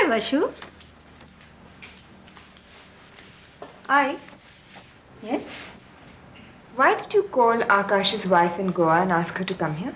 Vashu. Hi. Yes? Why did you call Akash's wife in Goa and ask her to come here?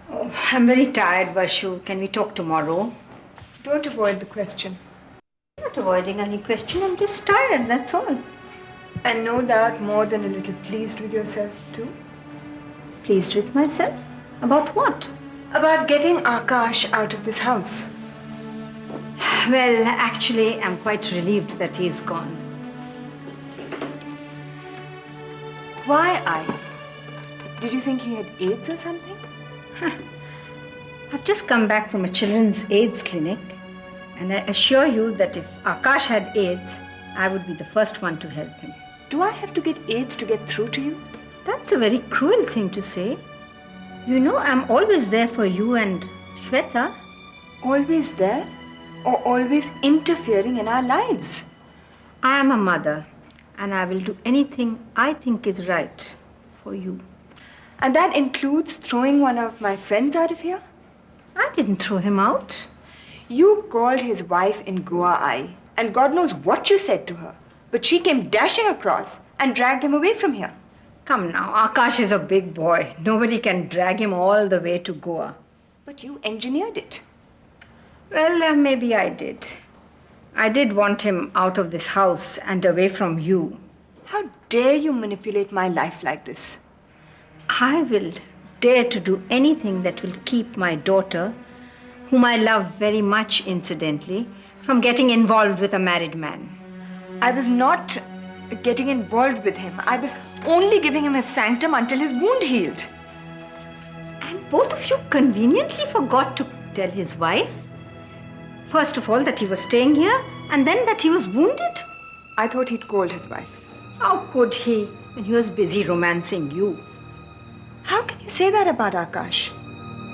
Oh, I'm very tired, Vashu. Can we talk tomorrow? Don't avoid the question. I'm not avoiding any question. I'm just tired, that's all. And no doubt more than a little pleased with yourself too? Pleased with myself? About what? About getting Akash out of this house. Well, actually, I'm quite relieved that he's gone. Why I? Did you think he had AIDS or something? I've just come back from a children's AIDS clinic, and I assure you that if Akash had AIDS, I would be the first one to help him. Do I have to get AIDS to get through to you? That's a very cruel thing to say. You know, I'm always there for you and Shweta. Always there? Or always interfering in our lives? I am a mother, and I will do anything I think is right for you. And that includes throwing one of my friends out of here? I didn't throw him out. You called his wife in Goa, and God knows what you said to her. But she came dashing across and dragged him away from here. Come now, Akash is a big boy. Nobody can drag him all the way to Goa. But you engineered it. Well, maybe I did. I did want him out of this house and away from you. How dare you manipulate my life like this? I will dare to do anything that will keep my daughter, whom I love very much incidentally, from getting involved with a married man. I was not getting involved with him. I was only giving him his sanctum until his wound healed. And both of you conveniently forgot to tell his wife. First of all, that he was staying here, and then that he was wounded. I thought he'd called his wife. How could he, when he was busy romancing you? How can you say that about Akash?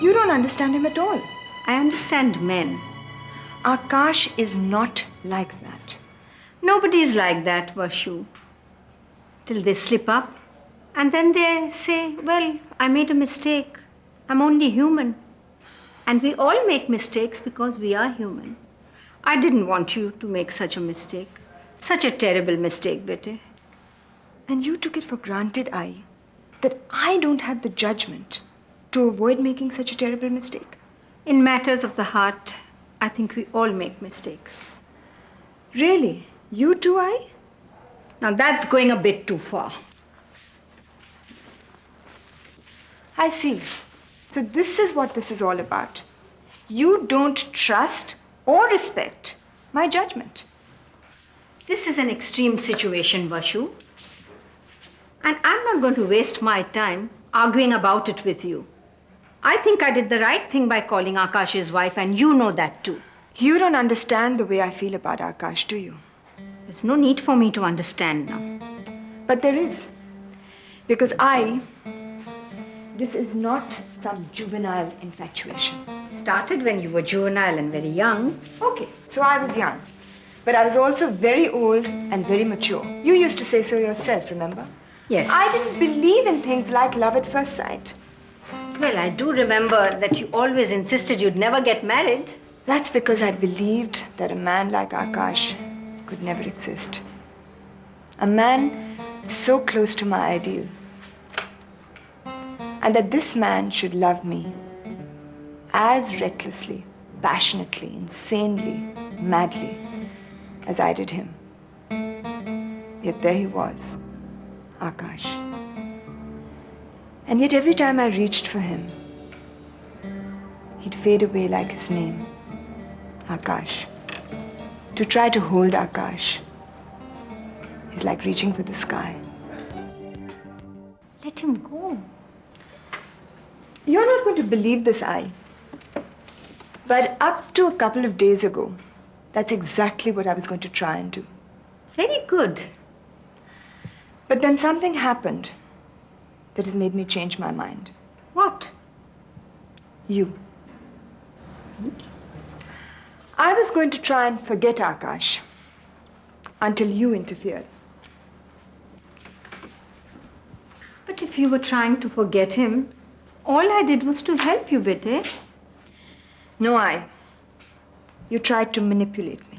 You don't understand him at all. I understand men. Akash is not like that. Nobody is like that, Vashu. Till they slip up, and then they say, well, I made a mistake. I'm only human. And we all make mistakes because we are human. I didn't want you to make such a mistake. Such a terrible mistake, Bete. And you took it for granted, that I don't have the judgment to avoid making such a terrible mistake. In matters of the heart, I think we all make mistakes. Really? You too, Now that's going a bit too far. I see. So this is what this is all about. You don't trust or respect my judgment. This is an extreme situation, Vashu. And I'm not going to waste my time arguing about it with you. I think I did the right thing by calling Akash's wife, and you know that too. You don't understand the way I feel about Akash, do you? There's no need for me to understand now. But there is. Because this is not some juvenile infatuation. Started when you were juvenile and very young. Okay, so I was young. But I was also very old and very mature. You used to say so yourself, remember? Yes. I didn't believe in things like love at first sight. Well, I do remember that you always insisted you'd never get married. That's because I believed that a man like Akash could never exist. A man so close to my ideal. And that this man should love me as recklessly, passionately, insanely, madly as I did him. Yet there he was, Akash. And yet every time I reached for him, he'd fade away like his name, Akash. To try to hold Akash is like reaching for the sky. Let him go. You're not going to believe this, but up to a couple of days ago, that's exactly what I was going to try and do. Very good. But then something happened that has made me change my mind. What? You. I was going to try and forget Akash until you interfered. But if you were trying to forget him, all I did was to help you, Bete. No, You tried to manipulate me.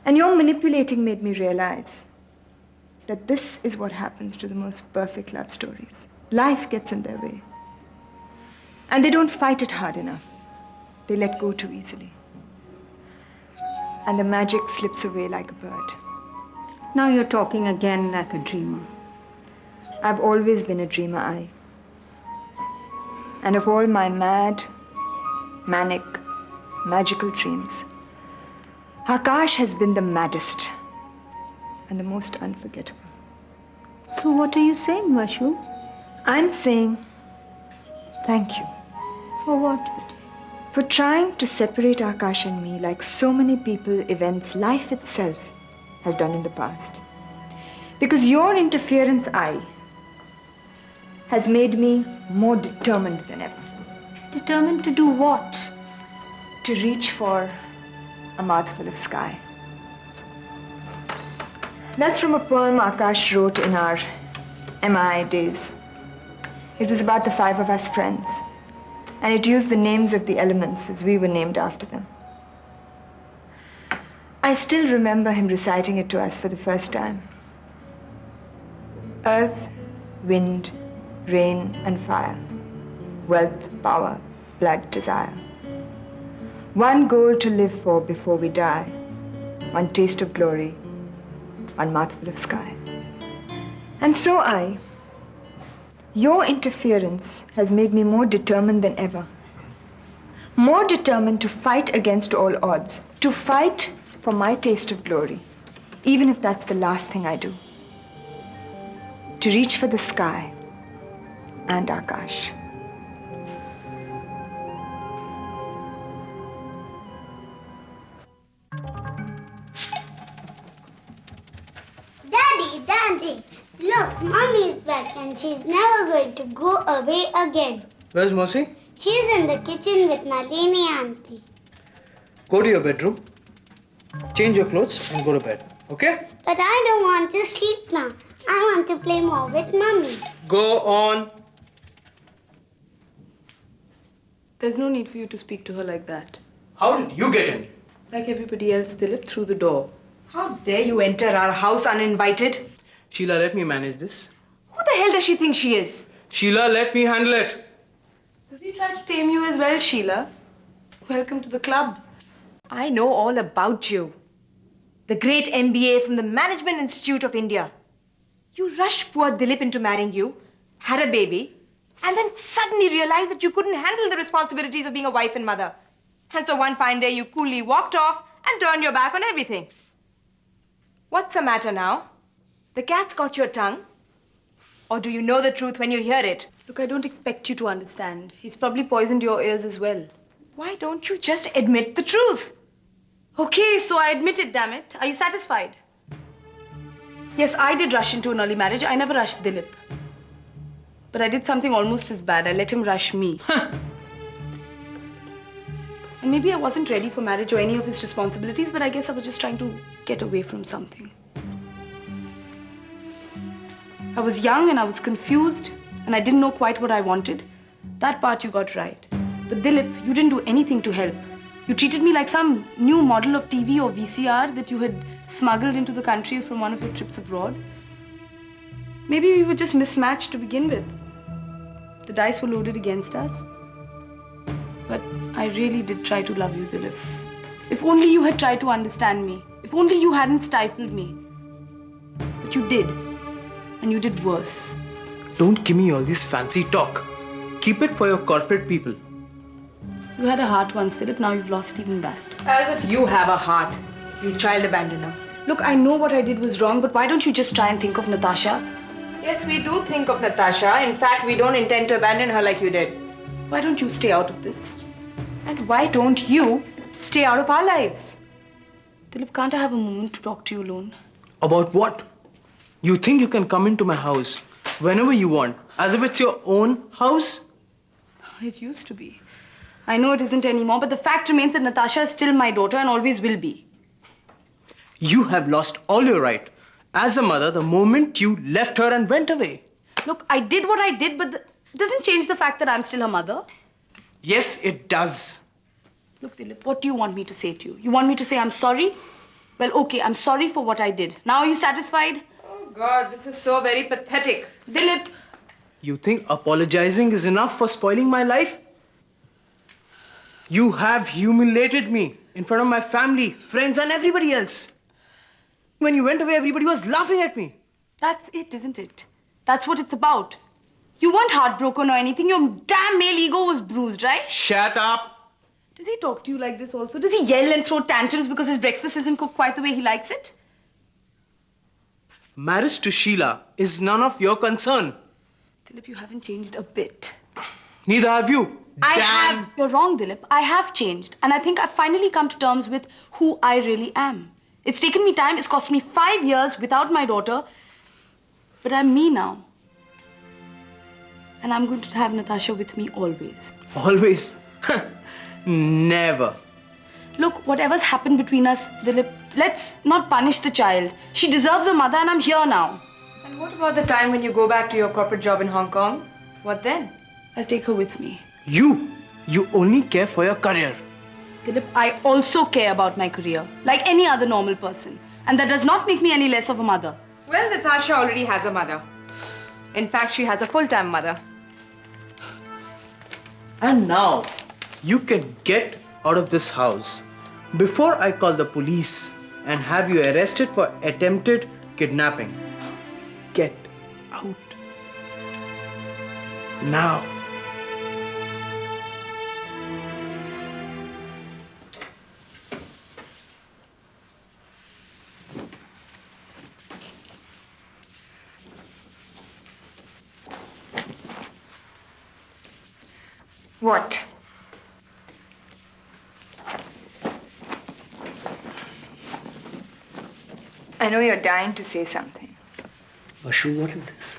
And your manipulating made me realize that this is what happens to the most perfect love stories. Life gets in their way. And they don't fight it hard enough. They let go too easily. And the magic slips away like a bird. Now you're talking again like a dreamer. I've always been a dreamer, And of all my mad, manic, magical dreams, Akash has been the maddest and the most unforgettable. So what are you saying, Vashu? I'm saying thank you. For what? For trying to separate Akash and me like so many people, events, life itself has done in the past. Because your interference, has made me more determined than ever. Determined to do what? To reach for a mouthful of sky. That's from a poem Akash wrote in our MI days. It was about the 5 of us friends, and it used the names of the elements as we were named after them. I still remember him reciting it to us for the first time. Earth, wind, rain and fire, wealth, power, blood, desire. One goal to live for before we die, one taste of glory, one mouthful of sky. And so your interference has made me more determined than ever. More determined to fight against all odds, to fight for my taste of glory, even if that's the last thing I do. To reach for the sky and Akash. Daddy, look, Mommy is back and she's never going to go away again. Where's Mosi? She's in the kitchen with Nalini auntie. Go to your bedroom, change your clothes and go to bed, okay? But I don't want to sleep now. I want to play more with Mommy. Go on. There's no need for you to speak to her like that. How did you get in? Like everybody else, Dilip, through the door. How dare you enter our house uninvited? Sheila, let me manage this. Who the hell does she think she is? Sheila, let me handle it. Does he try to tame you as well, Sheila? Welcome to the club. I know all about you. The great MBA from the Management Institute of India. You rushed poor Dilip into marrying you, had a baby, and then suddenly realized that you couldn't handle the responsibilities of being a wife and mother. And so one fine day you coolly walked off and turned your back on everything. What's the matter now? The cat's got your tongue? Or do you know the truth when you hear it? Look, I don't expect you to understand. He's probably poisoned your ears as well. Why don't you just admit the truth? Okay, so I admit it, damn it. Are you satisfied? Yes, I did rush into an early marriage. I never rushed Dilip. But I did something almost as bad. I let him rush me. And maybe I wasn't ready for marriage or any of his responsibilities, but I guess I was just trying to get away from something. I was young and I was confused and I didn't know quite what I wanted. That part you got right. But Dilip, you didn't do anything to help. You treated me like some new model of TV or VCR that you had smuggled into the country from one of your trips abroad. Maybe we were just mismatched to begin with. The dice were loaded against us. But I really did try to love you, Dilip. If only you had tried to understand me. If only you hadn't stifled me. But you did. And you did worse. Don't give me all this fancy talk. Keep it for your corporate people. You had a heart once, Dilip. Now you've lost even that. As if you have a heart, you child abandoner. Look, I know what I did was wrong, but why don't you just try and think of Natasha? Yes, we do think of Natasha. In fact, we don't intend to abandon her like you did. Why don't you stay out of this? And why don't you stay out of our lives? Dilip, can't I have a moment to talk to you alone? About what? You think you can come into my house whenever you want, as if it's your own house? It used to be. I know it isn't anymore, but the fact remains that Natasha is still my daughter and always will be. You have lost all your right as a mother the moment you left her and went away. Look, I did what I did, but it doesn't change the fact that I'm still her mother. Yes, it does. Look, Dilip, what do you want me to say to you? You want me to say I'm sorry? Well, okay, I'm sorry for what I did. Now are you satisfied? Oh God, this is so very pathetic. Dilip! You think apologizing is enough for spoiling my life? You have humiliated me in front of my family, friends, and everybody else. When you went away, everybody was laughing at me. That's it, isn't it? That's what it's about. You weren't heartbroken or anything. Your damn male ego was bruised, right? Shut up. Does he talk to you like this also? Does he yell and throw tantrums because his breakfast isn't cooked quite the way he likes it? Marriage to Sheila is none of your concern. Dilip, you haven't changed a bit. Neither have you. I Damn. have. You're wrong, Dilip. I have changed. And I think I've finally come to terms with who I really am. It's taken me time. It's cost me 5 years without my daughter. But I'm me now. And I'm going to have Natasha with me always. Always. Never. Look, whatever's happened between us, Dilip, let's not punish the child. She deserves a mother and I'm here now. And what about the time when you go back to your corporate job in Hong Kong? What then? I'll take her with me. You only care for your career. Dilip, I also care about my career, like any other normal person. And that does not make me any less of a mother. Well, Natasha already has a mother. In fact, she has a full-time mother. And now, you can get out of this house before I call the police and have you arrested for attempted kidnapping. Get out. Now. What? I know you're dying to say something. Vashu, what is this?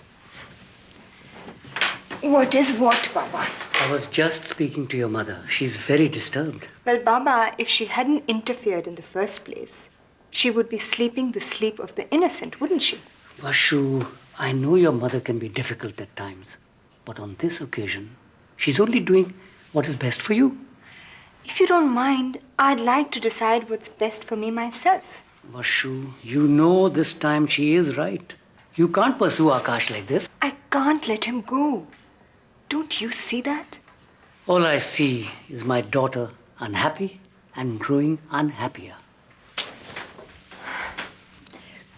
What is what, Baba? I was just speaking to your mother. She's very disturbed. Well, Baba, if she hadn't interfered in the first place, she would be sleeping the sleep of the innocent, wouldn't she? Vashu, I know your mother can be difficult at times. But on this occasion, she's only doing what is best for you. If you don't mind, I'd like to decide what's best for me myself. Vashu, you know this time she is right. You can't pursue Akash like this. I can't let him go. Don't you see that? All I see is my daughter unhappy and growing unhappier.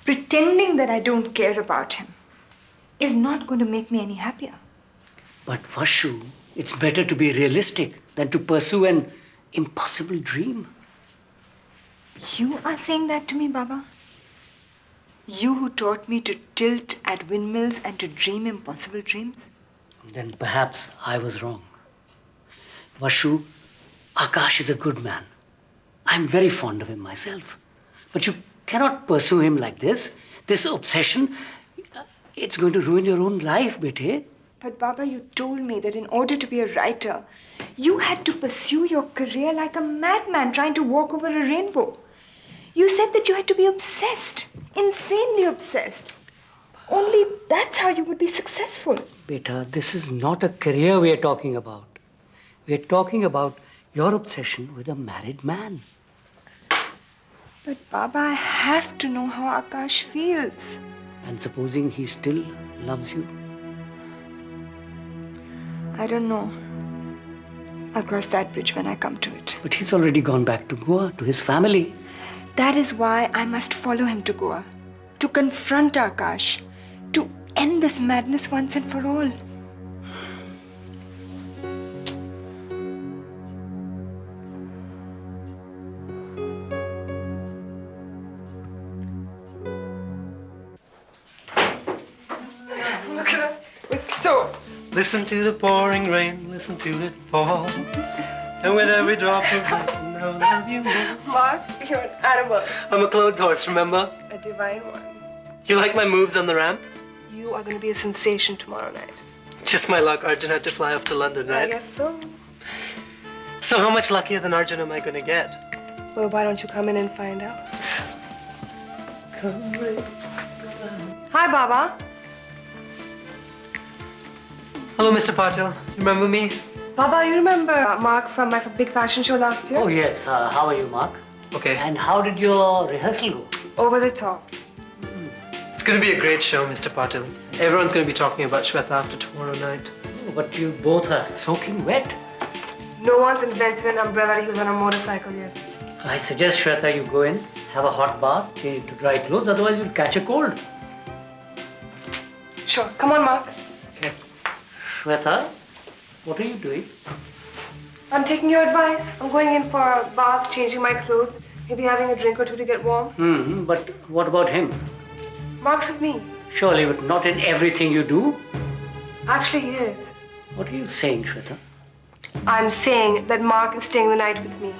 Pretending that I don't care about him is not going to make me any happier. But Vashu, it's better to be realistic than to pursue an impossible dream. You are saying that to me, Baba? You who taught me to tilt at windmills and to dream impossible dreams? Then perhaps I was wrong. Vashu, Akash is a good man. I'm very fond of him myself. But you cannot pursue him like this. This obsession, it's going to ruin your own life, bete. But Baba, you told me that in order to be a writer, you had to pursue your career like a madman trying to walk over a rainbow. You said that you had to be obsessed, insanely obsessed. Only that's how you would be successful. Beta, this is not a career we are talking about. We are talking about your obsession with a married man. But Baba, I have to know how Akash feels. And supposing he still loves you? I don't know. I'll cross that bridge when I come to it. But he's already gone back to Goa, to his family. That is why I must follow him to Goa. To confront Akash. To end this madness once and for all. Look at us. We're so... Listen to the pouring rain, listen to it fall. And with every drop of rain, I'll love you more. Mark, you're an animal. I'm a clothes horse, remember? A divine one. You like my moves on the ramp? You are going to be a sensation tomorrow night. Just my luck, Arjun had to fly up to London, I right? guess so. So how much luckier than Arjun am I gonna get? Well, why don't you come in and find out? Hi, Baba. Hello, Mr. Patil. Remember me? Baba, you remember Mark from my big fashion show last year? Oh, yes. How are you, Mark? Okay. And how did your rehearsal go? Over the top. It's going to be a great show, Mr. Patil. Everyone's going to be talking about Shweta after tomorrow night. Oh, but you both are soaking wet. No one's invented an umbrella to use on a motorcycle yet. I suggest, Shweta, you go in, have a hot bath, change into dry clothes, otherwise you'll catch a cold. Sure. Come on, Mark. Okay. Shweta, what are you doing? I'm taking your advice. I'm going in for a bath, changing my clothes, maybe having a drink or two to get warm. But what about him? Mark's with me. Surely, but not in everything you do. Actually, he is. What are you saying, Shweta? I'm saying that Mark is staying the night with me.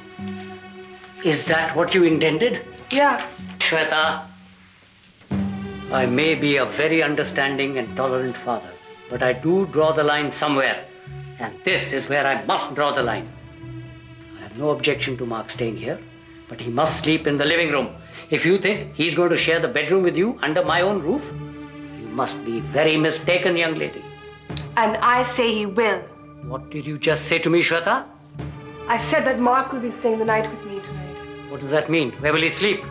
Is that what you intended? Yeah. Shweta, I may be a very understanding and tolerant father, but I do draw the line somewhere. And this is where I must draw the line. I have no objection to Mark staying here, but he must sleep in the living room. If you think he's going to share the bedroom with you under my own roof, you must be very mistaken, young lady. And I say he will. What did you just say to me, Shweta? I said that Mark will be staying the night with me tonight. What does that mean? Where will he sleep?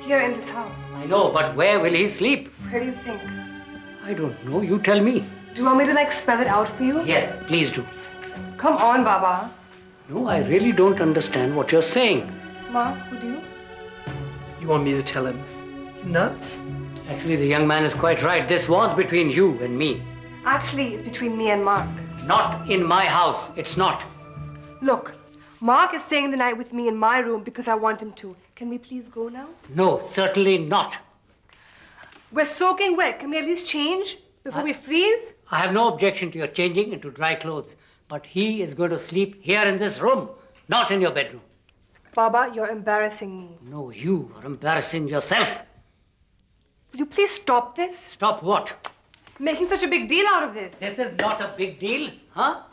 Here in this house. I know, but where will he sleep? Where do you think? I don't know. You tell me. Do you want me to spell it out for you? Yes, please do. Come on, Baba. No, I really don't understand what you're saying. Mark, would you? You want me to tell him? You nuts? Actually, the young man is quite right. This was between you and me. Actually, it's between me and Mark. Not in my house. It's not. Look, Mark is staying the night with me in my room because I want him to. Can we please go now? No, certainly not. We're soaking wet. Can we at least change before we freeze? I have no objection to your changing into dry clothes, but he is going to sleep here in this room, not in your bedroom. Baba, you're embarrassing me. No, you are embarrassing yourself. Will you please stop this? Stop what? Making such a big deal out of this. This is not a big deal, huh?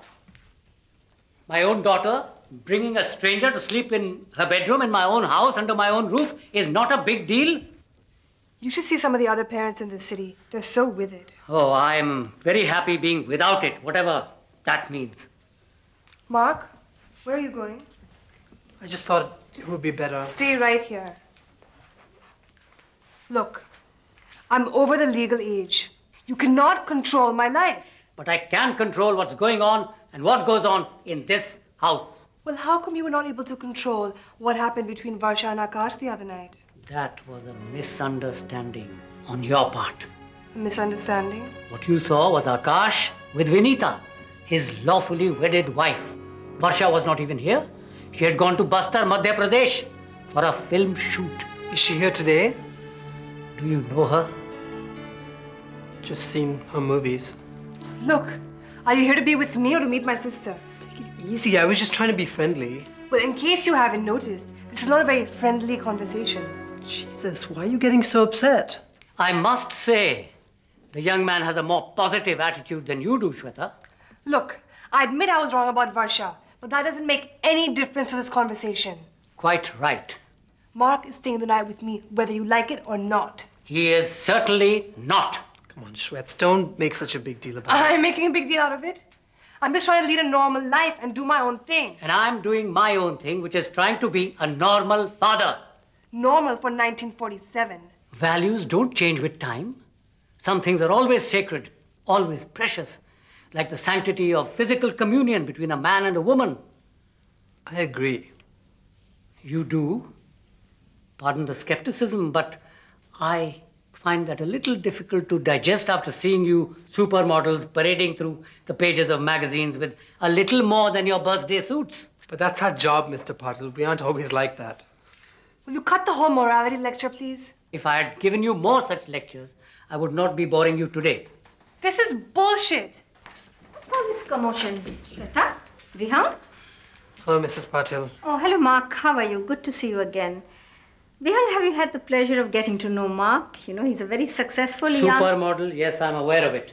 My own daughter bringing a stranger to sleep in her bedroom in my own house under my own roof is not a big deal. You should see some of the other parents in this city. They're so with it. Oh, I'm very happy being without it, whatever that means. Mark, where are you going? I just thought it would be better. Stay right here. Look, I'm over the legal age. You cannot control my life. But I can control what's going on and what goes on in this house. Well, how come you were not able to control what happened between Varsha and Akash the other night? That was a misunderstanding on your part. A misunderstanding? What you saw was Akash with Vinita, his lawfully wedded wife. Varsha was not even here. She had gone to Bastar, Madhya Pradesh for a film shoot. Is she here today? Do you know her? Just seen her movies. Look, are you here to be with me or to meet my sister? Take it easy. I was just trying to be friendly. Well, in case you haven't noticed, this is not a very friendly conversation. Jesus, why are you getting so upset? I must say, the young man has a more positive attitude than you do, Shweta. Look, I admit I was wrong about Varsha, but that doesn't make any difference to this conversation. Quite right. Mark is staying the night with me, whether you like it or not. He is certainly not. Come on, Shwets, don't make such a big deal about it. I'm making a big deal out of it. I'm just trying to lead a normal life and do my own thing. And I'm doing my own thing, which is trying to be a normal father. Normal for 1947. Values don't change with time. Some things are always sacred, always precious, like the sanctity of physical communion between a man and a woman. I agree. You do. Pardon the skepticism, but I find that a little difficult to digest after seeing you supermodels parading through the pages of magazines with a little more than your birthday suits. But that's our job, Mr. Patil. We aren't always like that. Will you cut the whole morality lecture, please? If I had given you more such lectures, I would not be boring you today. This is bullshit. What's all this commotion? Shweta? Vihang? Hello, Mrs. Patil. Oh, hello, Mark. How are you? Good to see you again. Vihang, have you had the pleasure of getting to know Mark? You know, he's a very successful young... Supermodel, yes, I'm aware of it.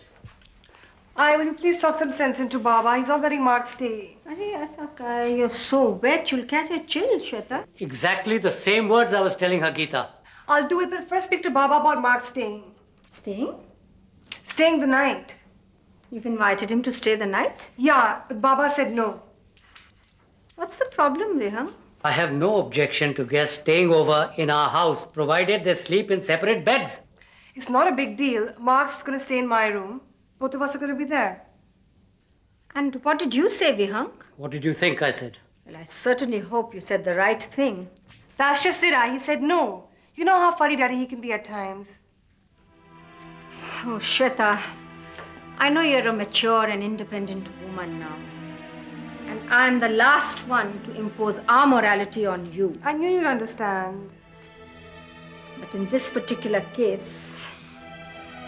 Will you please talk some sense into Baba? He's not letting Mark stay. Arey, Asaka, you're so wet, you'll catch a chill, Shweta. Exactly the same words I was telling her, Geeta. I'll do it, but first speak to Baba about Mark staying. Staying? Staying the night. You've invited him to stay the night? Yeah, but Baba said no. What's the problem, Vihang? I have no objection to guests staying over in our house, provided they sleep in separate beds. It's not a big deal. Mark's going to stay in my room. Both of us are going to be there. And what did you say, Vihang? What did you think I said? Well, I certainly hope you said the right thing. That's just it. He said no. You know how fuddy-duddy he can be at times. Oh, Shweta, I know you're a mature and independent woman now. And I'm the last one to impose our morality on you. I knew you'd understand. But in this particular case,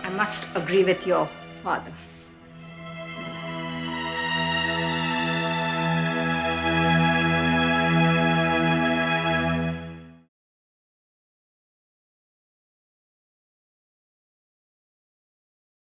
I must agree with your father.